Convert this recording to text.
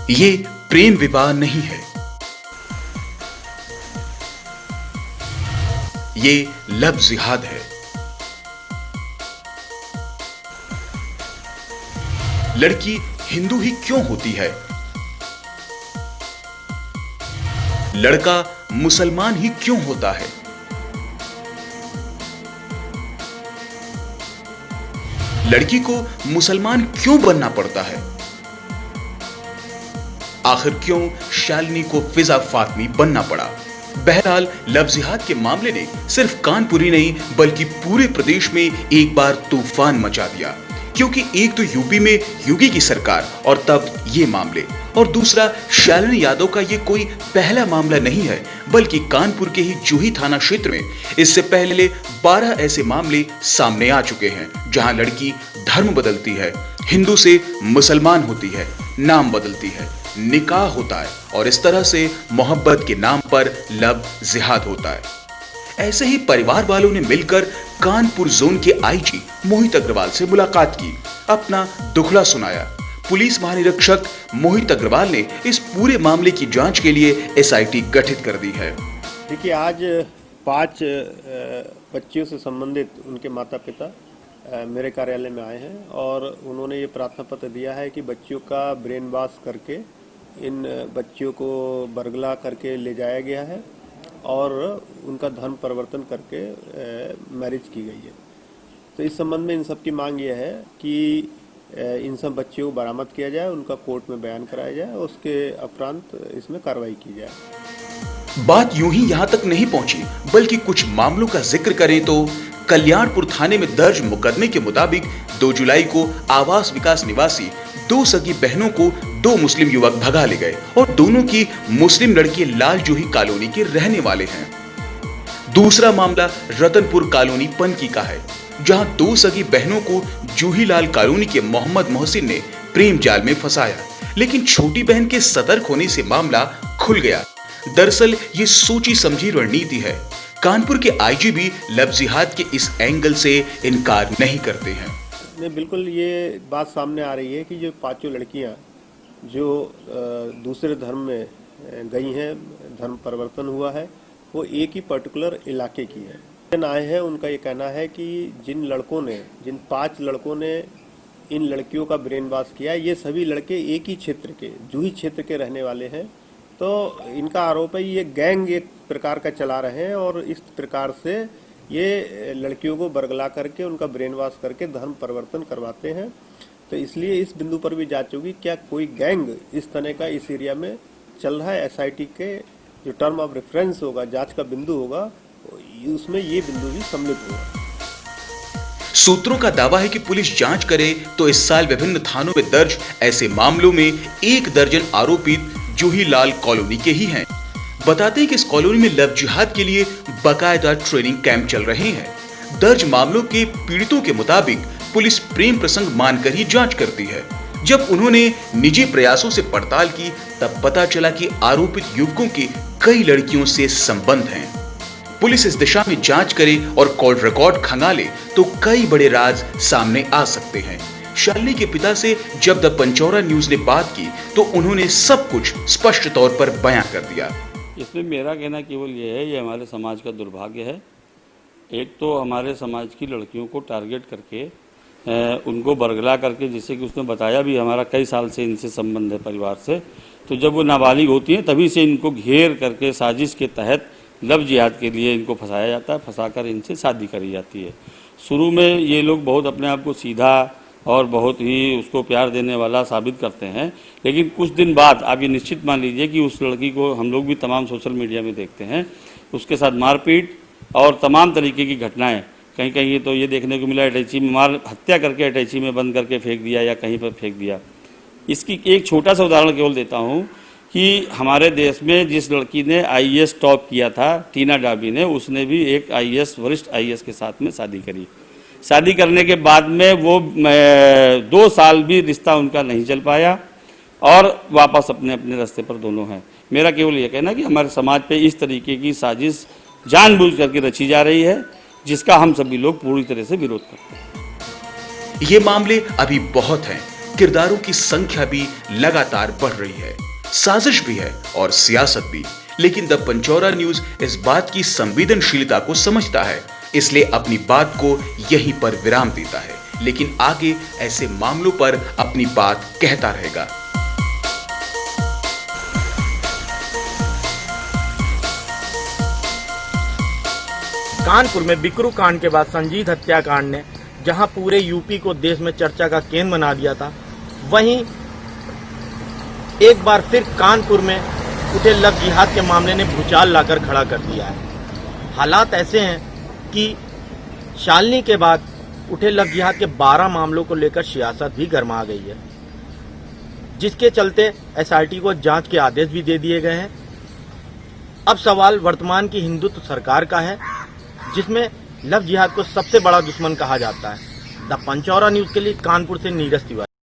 ये प्रेम विवाह नहीं है, ये लव जिहाद है। लड़की हिंदू ही क्यों होती है? लड़का मुसलमान ही क्यों होता है? लड़की को मुसलमान क्यों बनना पड़ता है? आखिर क्यों शालिनी को फिजा फातमी बनना पड़ा? बहरहाल लव जिहाद के मामले ने सिर्फ कानपुर ही नहीं बल्कि पूरे प्रदेश में एक बार तूफान मचा दिया, क्योंकि एक तो यूपी में योगी की सरकार और तब ये मामले, और दूसरा शालिनी यादव का ये कोई पहला मामला नहीं है बल्कि कानपुर के ही जूही थाना क्षेत्र में इससे पहले 12 ऐसे मामले सामने आ चुके हैं जहां लड़की धर्म बदलती है, हिंदू से मुसलमान होती है, नाम बदलती है, निकाह होता है और इस तरह से मोहब्बत के नाम पर लव जिहाद होता है। ऐसे ही परिवार वालों ने मिलकर कानपुर जोन के आईजी मोहित अग्रवाल से मुलाकात की, अपना दुखड़ा सुनाया। पुलिस महानिरीक्षक मोहित अग्रवाल ने इस पूरे मामले की जांच के लिए एसआईटी गठित कर दी है। देखिए, आज 5 बच्चियों से संबंधित उनके माता पिता मेरे कार्यालय में आए हैं और उन्होंने ये प्रार्थना पत्र दिया है कि बच्चियों का ब्रेन वॉश करके इन बच्चियों को बरगला करके ले जाया गया है और उनका धर्म परिवर्तन करके मैरिज की गई है। तो इस संबंध में इन सब की मांग ये है कि इन सब बच्चियों को बरामद किया जाए, उनका कोर्ट में बयान कराया जाए और उसके उपरांत इसमें कार्रवाई की जाए। बात यूं ही यहां तक नहीं पहुंची बल्कि कुछ मामलों का जिक्र करें तो कल्याणपुर थाने में दर्ज मुकदमे के मुताबिक 2 जुलाई को आवास विकास निवासी 2 सगी बहनों को 2 मुस्लिम युवक भगा ले गए और दोनों की मुस्लिम लड़की लाल जूही कॉलोनी के रहने वाले हैं। दूसरा मामला रतनपुर कॉलोनी पनकी का है, जहां 2 सगी बहनों को जूहीलाल कॉलोनी के मोहम्मद मोहसिन ने प्रेम जाल में फंसाया, लेकिन छोटी बहन के सतर्क होने से मामला खुल गया। दरअसल ये सोची समझी रणनीति है। कानपुर के आईजी भी लव जिहाद के इस एंगल से इनकार नहीं करते हैं। नहीं, बिल्कुल ये बात सामने आ रही है कि जो 5 लड़कियां जो दूसरे धर्म में गई हैं, धर्म परिवर्तन हुआ है, वो एक ही पर्टिकुलर इलाके की है। आए हैं, उनका ये कहना है कि जिन 5 लड़कों ने इन लड़कियों का ब्रेन वॉश किया, ये सभी लड़के एक ही क्षेत्र के, जूही क्षेत्र के रहने वाले हैं। तो इनका आरोप है ये गैंग एक प्रकार का चला रहे हैं और इस प्रकार से ये लड़कियों को बरगला करके उनका ब्रेन वॉश करके धर्म परिवर्तन करवाते हैं। तो इसलिए इस बिंदु पर भी जांच होगी, क्या कोई गैंग इस तरह का इस एरिया में चल रहा है। एसआईटी के जो टर्म ऑफ रेफरेंस होगा, जांच का बिंदु होगा, उसमें ये बिंदु भी सम्मिलित होगा। सूत्रों का दावा है कि पुलिस जांच करे तो इस साल विभिन्न थानों में दर्ज ऐसे मामलों में 1 दर्जन आरोपित जूहीलाल कॉलोनी के ही हैं। बताते हैं कि इस कॉलोनी में लव जिहाद के लिए बाकायदा ट्रेनिंग कैंप चल रहे हैं। दर्ज मामलों के पीड़ितों के मुताबिक पुलिस प्रेम प्रसंग मानकर ही जांच करती है। जब उन्होंने निजी प्रयासों से पड़ताल की तब पता चला कि आरोपित युवकों के कई लड़कियों से संबंध हैं। पुलिस इस दिशा में जांच करे और कॉल रिकॉर्ड खंगाले तो कई बड़े राज सामने आ सकते हैं। शालिनी के पिता से जब द पंचौरा न्यूज ने बात की तो उन्होंने सब कुछ स्पष्ट तौर पर बयां कर दिया। इसमें मेरा कहना केवल ये है, ये हमारे समाज का दुर्भाग्य है। एक तो हमारे समाज की लड़कियों को टारगेट करके उनको बरगला करके, जिससे कि उसने बताया भी हमारा कई साल से इनसे संबंध है परिवार से, तो जब वो नाबालिग होती हैं तभी से इनको घेर करके साजिश के तहत लव जिहाद के लिए इनको फंसाया जाता है, फंसाकर इनसे शादी करी जाती है। शुरू में ये लोग बहुत अपने आप को सीधा और बहुत ही उसको प्यार देने वाला साबित करते हैं, लेकिन कुछ दिन बाद आप ये निश्चित मान लीजिए कि उस लड़की को हम लोग भी तमाम सोशल मीडिया में देखते हैं, उसके साथ मारपीट और तमाम तरीके की घटनाएं, कहीं कहीं तो ये देखने को मिला अटैची में हत्या करके अटैची में बंद करके फेंक दिया या कहीं पर फेंक दिया। इसकी एक छोटा सा उदाहरण केवल देता हूँ कि हमारे देश में जिस लड़की ने आईएएस टॉप किया था, टीना डाबी ने, उसने भी एक आईएएस, वरिष्ठ आईएएस के साथ में शादी करी। शादी करने के बाद में वो 2 साल भी रिश्ता उनका नहीं चल पाया और वापस अपने अपने रास्ते पर दोनों हैं। मेरा केवल ये कहना कि हमारे समाज पे इस तरीके की साजिश जानबूझ करके रची जा रही है, जिसका हम सभी लोग पूरी तरह से विरोध करते हैं। ये मामले अभी बहुत हैं। किरदारों की संख्या भी लगातार बढ़ रही है। साजिश भी है और सियासत भी। लेकिन द पंचौरा न्यूज इस बात की संवेदनशीलता को समझता है, इसलिए अपनी बात को यहीं पर विराम देता है, लेकिन आगे ऐसे मामलों पर अपनी बात कहता रहेगा। कानपुर में बिकरू कांड के बाद संजीत हत्याकांड ने जहां पूरे यूपी को देश में चर्चा का केंद्र बना दिया था, वहीं एक बार फिर कानपुर में उठे लव जिहाद के मामले ने भूचाल लाकर खड़ा कर दिया है। हालात ऐसे हैं कि शालिनी के बाद उठे लव जिहाद के 12 मामलों को लेकर सियासत भी गर्मा गई है, जिसके चलते एसआईटी को जांच के आदेश भी दे दिए गए हैं। अब सवाल वर्तमान की हिंदुत्व सरकार का है, जिसमें लव जिहाद को सबसे बड़ा दुश्मन कहा जाता है। द पंचौरा न्यूज के लिए कानपुर से नीरज तिवारी।